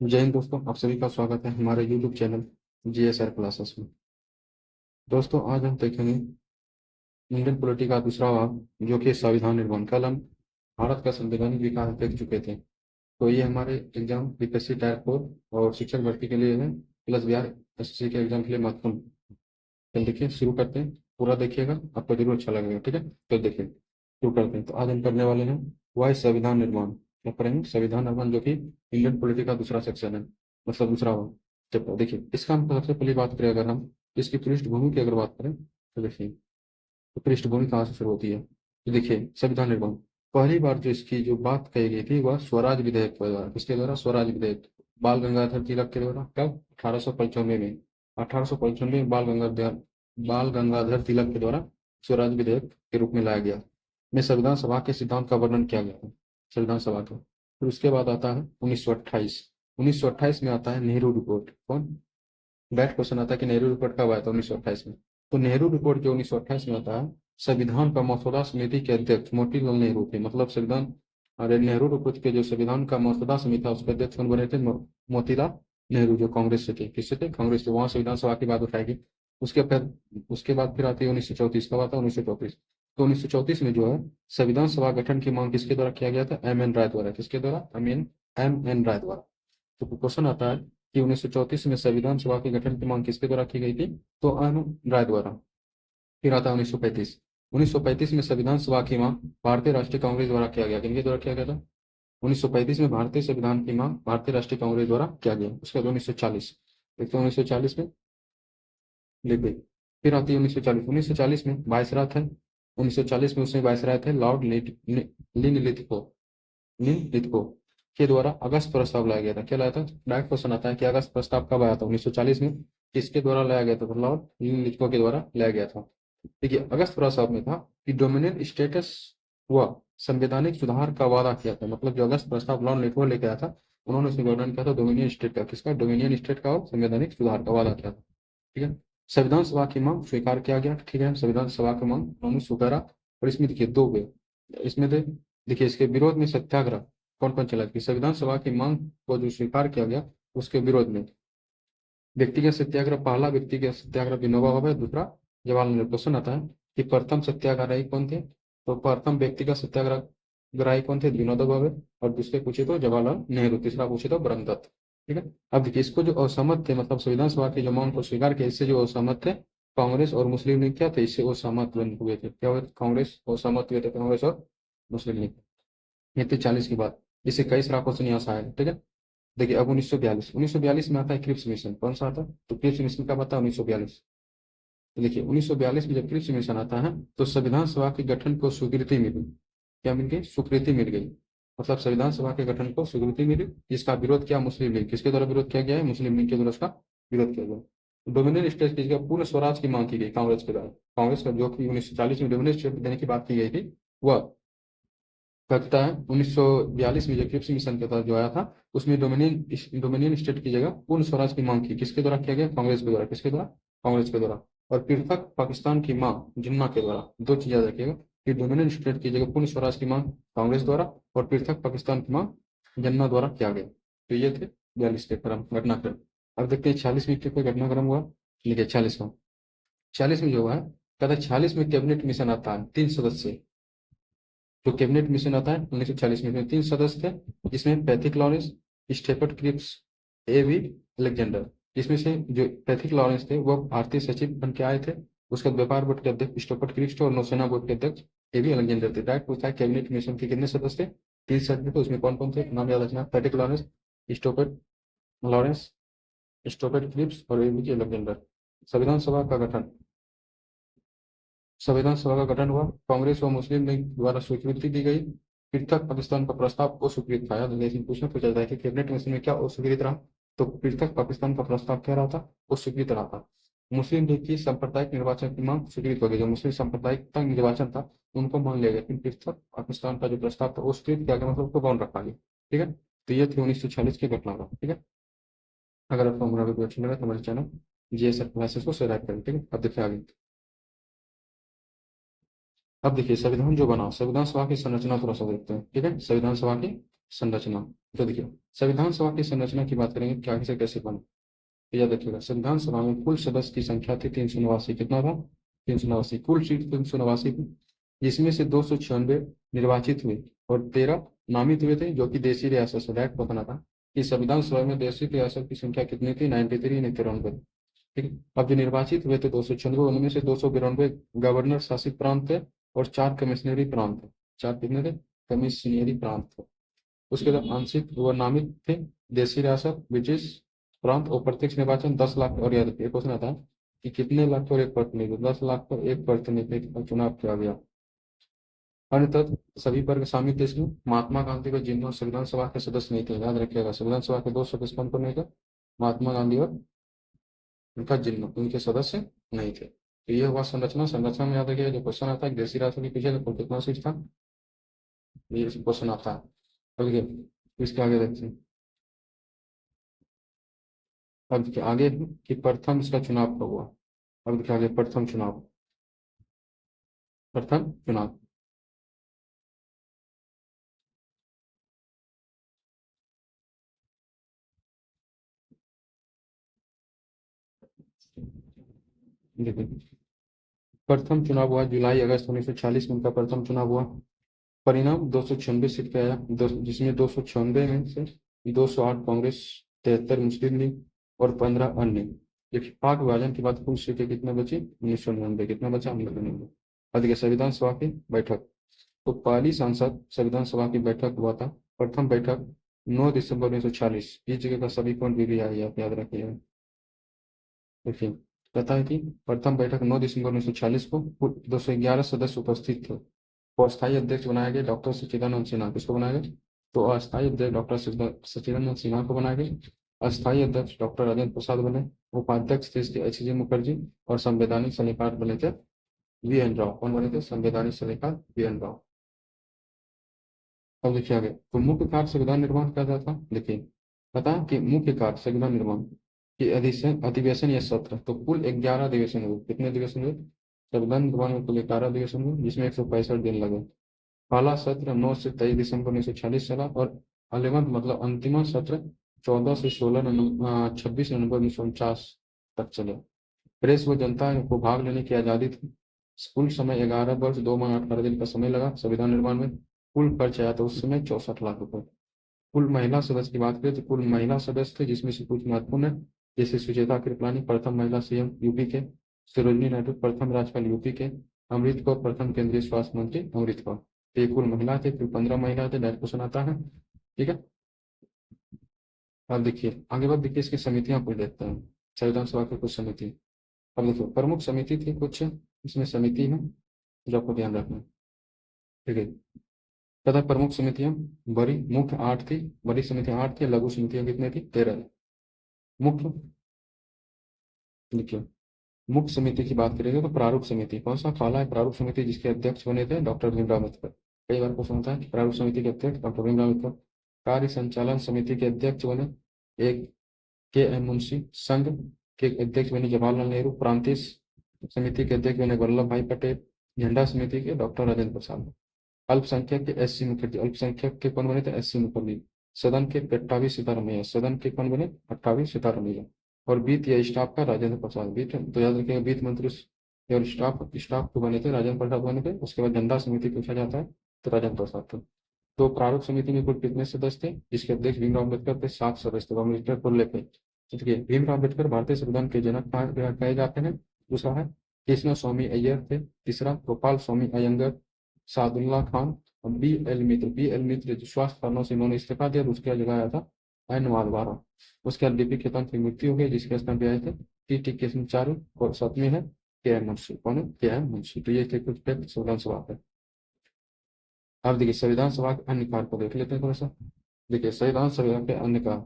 जय हिंद दोस्तों, आप सभी का स्वागत है हमारे YouTube चैनल GSR क्लासेस में। दोस्तों, आज हम देखेंगे इंडियन पॉलिटी का दूसरा भाग, जो कि संविधान निर्माण। कल हम भारत का संवैधानिक विकास देख चुके थे। तो ये हमारे एग्जाम बीपीएससी टायर 4 और शिक्षक भर्ती के लिए है, प्लस बिहार एसएससी के एग्जाम के लिए महत्वपूर्ण। चल देखिए, शुरू करते हैं। पूरा देखिएगा, आपको जरूर अच्छा लगेगा। ठीक है, तो देखिए शुरू करते हैं। तो आज हम करने वाले हैं वह संविधान निर्माण। क्या करेंगे? संविधान निर्माण, जो कि इंडियन पॉलिटी का दूसरा सेक्शन है, मतलब दूसरा भाग। चलो देखिए, इसका हम सबसे पहली बात करें, अगर हम इसकी पृष्ठभूमि की अगर बात करें तो देखिए, तो पृष्ठभूमि कहाँ से शुरू होती है। तो देखिए, संविधान निर्माण पहली बार जो इसकी जो बात कही गई थी वह स्वराज विधेयक के द्वारा। किसके द्वारा? स्वराज विधेयक। बाल गंगाधर तिलक के द्वारा। कब? 1895 में। 1895 में बाल गंगाधर तिलक के द्वारा स्वराज विधेयक के रूप में लाया गया। में संविधान सभा के सिद्धांत का वर्णन किया गया है, संविधान सभा का। फिर उसके बाद आता है 1928। 1928 में आता है नेहरू रिपोर्ट। कौन? बैठ क्वेश्चन आता है कि नेहरू रिपोर्ट कब आया था? 1928 में। तो नेहरू रिपोर्ट जो 1928 में आता है, संविधान का मसौदा समिति के अध्यक्ष मोतीलाल नेहरू थे। मतलब संविधान, अरे नेहरू रिपोर्ट के जो संविधान का मसौदा समिति था उसके अध्यक्ष कौन बने थे? मोतीलाल नेहरू, जो कांग्रेस से थे। किससे थे? कांग्रेस से। वहां संविधान सभा की बात उठाएगी। उसके बाद फिर आती है 1934। कब आता है? 1934। तो 1934 में जो है संविधान सभा गठन की मांग किसके द्वारा किया गया था? M N राय द्वारा। किसके द्वारा? M N राय द्वारा। तो क्वेश्चन आता है कि 1934 में संविधान सभा के गठन की मांग किसके द्वारा की गई थी? तो M N राय द्वारा। फिर आता है 1935। 1935 में संविधान सभा की मांग भारतीय राष्ट्रीय कांग्रेस द्वारा किया गया। किनके द्वारा किया गया था? 1935 में भारतीय संविधान की मांग भारतीय राष्ट्रीय कांग्रेस द्वारा किया गया। उसके बाद 1940, देखते हैं 1940 में लिख गई। फिर आती है 1940। 1940 में वायसराय थे। 1940 में उसमें वायसराय थे लॉर्ड लिनलिथगो। लिथगो के द्वारा अगस्त प्रस्ताव लाया गया था। क्या लाया था? डायरेक्ट क्वेश्चन आता है कि अगस्त प्रस्ताव कब आया था? 1940 में। किसके द्वारा लाया गया था? तो लॉर्ड लिथगो के द्वारा लाया गया था। देखिए, अगस्त प्रस्ताव में था कि डोमिनियन स्टेटस हुआ संवैधानिक सुधार का वादा किया था। मतलब जो अगस्त प्रस्ताव लॉर्ड लिथगो लेके आया था, उन्होंने उसमें वर्णन किया था डोमिनियन स्टेट का। किसका? डोमिनियन स्टेट का, और संवैधानिक सुधार का वादा किया था। ठीक है। संविधान सभा की मांग स्वीकार किया गया। ठीक है, संविधान सभा की मांग उन्होंने स्वीकारा। और इसमें देखिए दो वे, इसमें देखिए इसके विरोध में सत्याग्रह कौन कौन चला? कि संविधान सभा की मांग को जो स्वीकार किया गया उसके विरोध में व्यक्तिगत सत्याग्रह, पहला व्यक्तिगत सत्याग्रह विनोबा भावे, दूसरा जवाहरलाल नेहरू। क्वेश्चन आता है कि प्रथम सत्याग्रही कौन थे? तो प्रथम व्यक्तिगत सत्याग्रही कौन थे? विनोबा भावे। और दूसरे पूछे तो जवाहरलाल नेहरू। तीसरा पूछे तो ब्रह्मदत्त। ठीक है। अब देखिए, इसको जो असहमत थे, मतलब संविधान सभा की जो मांग को स्वीकार किया, इससे जो असहमत थे कांग्रेस और मुस्लिम लीग, क्या थे? इससे असहमत हुए थे। क्या हुए? कांग्रेस असहमत हुए थे, कांग्रेस और मुस्लिम लीग। ये थी 40 की बात। इससे कई सारा क्वेश्चन यहाँ से आया। ठीक है। देखिए, अब 1942। 1942 में आता है क्रिप्स मिशन। कौन सा आता है? तो क्रिप्स मिशन का पता है 1942। तो देखिए, 1942 में जब क्रिप्स मिशन आता है तो संविधान सभा के गठन को स्वीकृति मिली। क्या मिल गई? स्वीकृति मिल गई। मतलब संविधान सभा के गठन को स्वीकृति मिली। इसका विरोध किया मुस्लिम लीग। किसके द्वारा विरोध किया गया है? मुस्लिम लीग के द्वारा इसका विरोध किया गया। डोमिनियन स्टेट की जगह पूर्ण स्वराज की मांग की गई कांग्रेस के द्वारा। कांग्रेस का जो कि 1940 में डोमिनियन स्टेट देने की बात की गई थी, वह कहता है 1942 में जो क्रिप्स मिशन के तहत जो आया था, उसमें डोमिनियन स्टेट की जगह पूर्ण स्वराज की मांग की। किसके द्वारा किया गया? कांग्रेस के द्वारा। किसके द्वारा? कांग्रेस के द्वारा। और पृथक पाकिस्तान की मांग जिन्ना के द्वारा। दो चीजें याद रखिएगा कि डोमिनियन स्टेट की जगह पूर्ण स्वराज की मांग कांग्रेस द्वारा, और पृथक पाकिस्तान की मांग जिन्ना द्वारा किया गया। तो ये थे 42 के क्रम, घटनाक्रम। अब देखते हैं 46 में कोई घटनाक्रम हुआ। देखिए 46 में, 46 में जो हुआ है, कहता है 46 में कैबिनेट मिशन आता है 3 सदस्य। जो कैबिनेट मिशन आता है 1940 में, 3 सदस्य थे, जिसमें Pethick Lawrence, Stafford Cripps, A V Alexander. इसमें से जो पैथिक लॉरेंस थे वो भारतीय सचिव बन के आए थे। उसके बाद व्यापार बोर्ड के अध्यक्ष स्टेफर्ड क्रिप्स और नौसेना बोर्ड के अध्यक्ष A V अलेक्जेंडर थे। डायरेक्ट पूछता है कैबिनेट मिशन के कितने सदस्य थे? 3 सदस्य थे। उसमें कौन कौन थे? नाम याद रखना, Pethick Lawrence, Stafford Lawrence, Stafford Cripps और A V अलेक्जेंडर। संविधान सभा का गठन, संविधान सभा का गठन हुआ। कांग्रेस व मुस्लिम लीग द्वारा स्वीकृति दी गई। पृथक पाकिस्तान का प्रस्ताव अस्वीकृत था। याद लेकिन पूछना पूछा जाता है कि कैबिनेट मिशन में क्या अस्वीकृत रहा? तो पृथक पाकिस्तान का प्रस्ताव क्या रहा था? अस्वीकृत रहा था। मुस्लिम लीग की सांप्रदायिक निर्वाचन की मांग स्वीकृत हो गई। जो मुस्लिम सांप्रदायिक का निर्वाचन था उनको मान लिया गया, लेकिन पृथक पाकिस्तान का जो प्रस्ताव था वो स्वीकृत किया गया, मतलब उसको बाउंड रखा गया। ठीक है। तो ये थी 1946 की घटना का। ठीक है। अगर आपको हमारा वीडियो अच्छा लगा तो हमारे चैनल GSR क्लासेस को सब्सक्राइब करें। ठीक है। अब देखिए आगे। अब देखिए संविधान जो बना, संविधान सभा की संरचना थोड़ा सा देखते हैं। ठीक है, संविधान सभा की संरचना। तो देखिए, संविधान सभा की संरचना की बात करेंगे, क्या से कैसे बने, तो याद रखिएगा, संविधान सभा में कुल सदस्य की संख्या थी 389। कितना था? 389। कुल सीट 389 थी, जिसमें से 296 निर्वाचित हुए और 13 नामित हुए थे, जो कि देशी रियासत से डायरेक्ट बताना था कि संविधान सभा में देशी रियासत की संख्या कितनी थी? 93 नहीं 93। ठीक है। अब जो निर्वाचित हुए थे 296, उनमें से 292 गवर्नर शासित प्रांत थे और 4 कमिश्नरी प्रांत थे। 4 कितने थे? कमिश्नरी प्रांत थे। उसके बाद आंशिक व नामित थे देशी रियासत, ब्रिटिश प्रांत, और प्रत्यक्ष निर्वाचन 10 लाख। और याद रखिए, क्वेश्चन आता है कि कितने लाख पर एक प्रतिनिधि? 10 लाख पर एक प्रतिनिधि का चुनाव किया गया। अंततः सभी वर्ग शामिल थे इसमें। महात्मा गांधी व जिन्होंने संविधान सभा के सदस्य नहीं थे, याद रखिएगा, संविधान सभा के 2 सदस्य कौन कौन नहीं थे? महात्मा गांधी और उनका जिन्न, उनके सदस्य नहीं थे। तो ये हुआ संरचना। संरचना में याद रखिएगा, जो क्वेश्चन आता है देशी राष्ट्र के पीछे तो कितना सीट था, ये क्वेश्चन आता है। अब देखिए, इसके आगे देखते हैं। अब देखिए आगे कि प्रथम इसका चुनाव कब हुआ। अब देखिए आगे प्रथम चुनाव, प्रथम चुनाव। देखिए, प्रथम चुनाव हुआ जुलाई अगस्त 1946 में, उनका प्रथम चुनाव हुआ। परिणाम 296 सीट पे आया, जिसमें 296 में से 208 कांग्रेस, 73 मुस्लिम लीग और 15 अन्य। देखिए, पाक विभाजन के बाद कुल सीटें कितने बची? 1999। कितना बचा? 1999। अब देखिए, संविधान सभा की बैठक, तो पहली संसद संविधान सभा की बैठक हुआ था, प्रथम बैठक 9 दिसंबर 1946। इस जगह का सभी पॉइंट भी आप याद रखिएगा। देखिए, कहता है कि प्रथम बैठक 9 दिसंबर 1946 को 211 सदस्य उपस्थित थे। और अस्थायी अध्यक्ष बनाए गए डॉक्टर सच्चिदानंद सिन्हा। किसको बनाया गया? तो अस्थायी अध्यक्ष डॉक्टर सच्चिदानंद सिन्हा को बनाया गया। अस्थायी अध्यक्ष डॉक्टर राजेंद्र प्रसाद बने। उपाध्यक्ष थे इसके एच जी मुखर्जी। और संवैधानिक सलाहकार बने थे वी एन राव। कौन बने थे? संवैधानिक सलाहकार वी एन राव। अब देखिए आगे, तो मुख्य कार्य संविधान निर्माण क्या जाता है। देखिए, पता है कि मुख्य कार्य संविधान निर्माण की अधिवेशन अधिवेशन या सत्र, तो कुल 11 अधिवेशन हुए। कितने अधिवेशन हुए? संविधान निर्माण में कुल 11 अधिवेशन हुए, जिसमें 165 दिन लगे। पहला सत्र 9 से 23 दिसंबर 1946 चला, और 11वां मतलब अंतिम सत्र 14 से 26 नवंबर 1949 तक चले। प्रेस व जनता को भाग लेने की आज़ादी थी। कुल समय 11 वर्ष 2 माह 18 दिन का समय लगा संविधान निर्माण में। कुल खर्च आया था उस समय 64 लाख रुपए। कुल महिला सदस्य की बात करें तो कुल महिला सदस्य थे, जिसमें से कुछ महत्वपूर्ण है, जैसे सुचेता कृपलानी प्रथम महिला सीएम यूपी के, सरोजिनी नायडू प्रथम राज्यपाल यूपी के, अमृत कौर प्रथम केंद्रीय स्वास्थ्य मंत्री अमृत कौर। तो ये कुल महिला थे, कुल 15 महिला थे। डायरेक्ट क्वेश्चन आता है। ठीक है। अब देखिए आगे बात, देखिए इसकी समितियां कुछ देखते हैं, संविधान सभा की कुछ समिति। अब देखिए, प्रमुख समिति थी कुछ, इसमें समिति है जो आपको ध्यान रखना है। ठीक है। तथा प्रमुख समितियां बड़ी मुख्य 8 थी, बड़ी समितियां 8 थी, लघु समितियां कितनी थी? 13। मुख्य, देखिए, मुख्य समिति की बात करेंगे तो प्रारूप समिति, कौन सा पहला है? प्रारूप समिति, जिसके अध्यक्ष बने थे डॉक्टर भीमराव अम्बेडकर। कई बार क्वेश्चन होता है कि प्रारूप समिति के अध्यक्ष डॉक्टर भीमराव अम्बेडकर। कार्य संचालन समिति के अध्यक्ष बने एक के एम मुंशी। संघ के अध्यक्ष बने जवाहरलाल नेहरू। प्रांतीय समिति के अध्यक्ष बने वल्लभ भाई पटेल। झंडा समिति के डॉक्टर राजेंद्र प्रसाद। अल्पसंख्यक के एस सी मुखर्जी। अल्पसंख्यक के कौन बने थे? S C Mukherjee. सदन के 28 सितारमैया। सदन के कौन बने? 28 सितारमैया। और वित्त या स्टाफ का राजेंद्र प्रसाद। वित्त तो याद रखिएगा, वित्त मंत्री और स्टाफ स्टाफ को बने थे राजेंद्र प्रसाद बने थे। उसके बाद झंडा समिति पूछा जाता है तो राजेंद्र प्रसाद थे। तो प्रारूप समिति में कुल कितने सदस्य थे? जिसके अध्यक्ष भीमराव अम्बेडकर थे, 7 सदस्य थे। अम्बेडकर को लेकर देखिए, भीमराव अम्बेडकर भारतीय संविधान के जनक कहे जाते हैं। दूसरा है कृष्ण स्वामी अय्यर थे। तीसरा गोपाल स्वामी अयंगर। सादुल्ला खान। और बी एल मित्र जो स्वास्थ्य कारणों से इन्होंने इस्तीफा दिया, तो उसके जगह आया था एन मालवारा। उसके बाद डीपी खेतान की मृत्यु हो गई, जिसके स्थान पे आए थे टी टी कृष्णचार्य। और सातवें है के एम मुंशी। कौन है? के एम मुंशी। तो ये थे कुछ फैक्ट संविधान सभा पे। अब देखिए, संविधान सभा के अन्य कार्य को देख लेते हैं थोड़ा सा। देखिए, संविधान सभा के अन्य कार्य,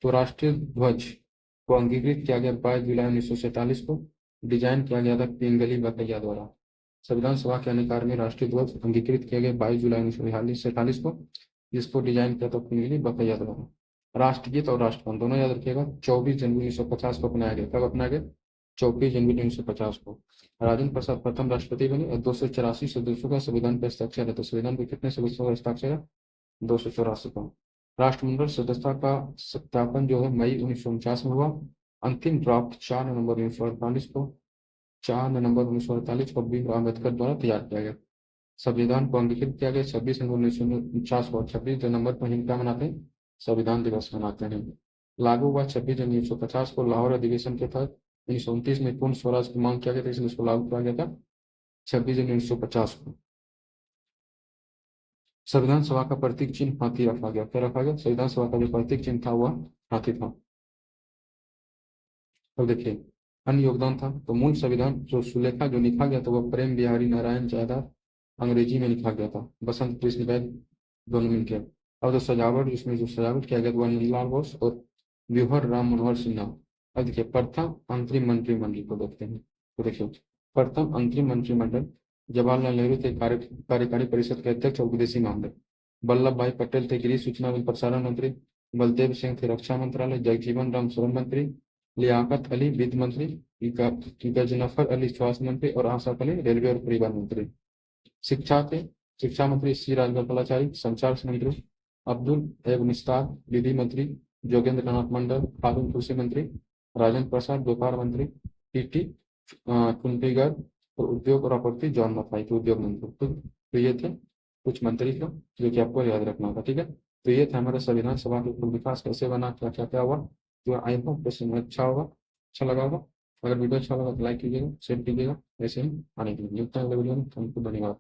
तो राष्ट्रीय ध्वज को अंगीकृत किया गया 22 जुलाई 1947 को। डिजाइन किया गया था पिंगली बकैया द्वारा। संविधान सभा के अन्य कार्य में राष्ट्रीय ध्वज अंगीकृत किया गया 22 जुलाई 1947 को, जिसको डिजाइन किया था पिंगली बकैया द्वारा। राष्ट्रगीत और राष्ट्रगान दोनों याद रखिएगा। 24 जनवरी 1950 को अपनाया गया। कब अपनाया गया? 24 जनवरी 1950 को। राजेंद्र प्रसाद प्रथम राष्ट्रपति बने और 284 सदस्यों का संविधान पर हस्ताक्षर है। तो संविधान पे कितने सदस्यों का हस्ताक्षर है? 284 का। राष्ट्रमंडल सदस्यता का सत्यापन जो है मई 1949 में हुआ। अंतिम ड्राफ्ट 4 नवंबर 1948 को बी अम्बेडकर द्वारा तैयार किया गया। संविधान को अंगीकृत किया गया 26 नवंबर 1949 को। 26 नवंबर को हम क्या मनाते हैं? संविधान दिवस मनाते हैं। लागू हुआ 26 जनवरी 1950 को। लाहौर अधिवेशन के तहत 1929 में पूर्ण स्वराज की मांग किया गया था, इसलिए इसको लागू किया गया था 26 जनवरी 1950 को। संविधान सभा का प्रतीक चिन्ह हाथी रखा गया। क्या रखा गया? संविधान सभा का जो प्रतीक चिन्ह था वह हाथी था। अब देखिए अन्य योगदान था तो मूल संविधान जो सुलेखा जो लिखा गया था वह प्रेम बिहारी नारायण जायदाद अंग्रेजी में लिखा गया था, बसंत कृष्ण वैद्य दोनों मिलकर। और जो सजावट जिसमें जो सजावट किया गया था वह नंदलाल बोस और व्यूहर राम मनोहर सिन्हा। अब देखिए प्रथम अंतरिम मंत्रिमंडल को देखते हैं। तो देखिए प्रथम अंतरिम मंत्रिमंडल जवाहरलाल नेहरू थे कार्यकारी परिषद के अध्यक्ष और विदेशी मामले। वल्लभ भाई पटेल थे गृह सूचना एवं प्रसारण मंत्री। बलदेव सिंह थे रक्षा मंत्रालय। जगजीवन राम श्रम मंत्री। लियाकत अली वित्त मंत्री। गजनफर अली स्वास्थ्य मंत्री और आशा अली रेलवे और परिवहन मंत्री। शिक्षा थे शिक्षा मंत्री सी राजगोपालाचारी। संचार मंत्री अब्दुल एब निस्तार। विधि मंत्री जोगेंद्र नाथ मंडल। खाद्य कृषि मंत्री राजेंद्र प्रसाद। व्यापार मंत्री टी कुंटीगर और उद्योग और आपूर्ति जॉन मथाई थे उद्योग मंत्री। तो ये थे कुछ मंत्री थे जो कि आपको याद रखना था। ठीक है, तो ये था हमारे संविधान सभा के कुल विकास कैसे बना, क्या क्या क्या हुआ। तो आई होप क्वेश्चन अच्छा होगा, अच्छा लगा होगा। अगर वीडियो अच्छा लगा तो लाइक कीजिएगा, शेयर कीजिएगा। ऐसे ही आने के लिए मिलते हैं अगले वीडियो में। थैंक यू, धन्यवाद।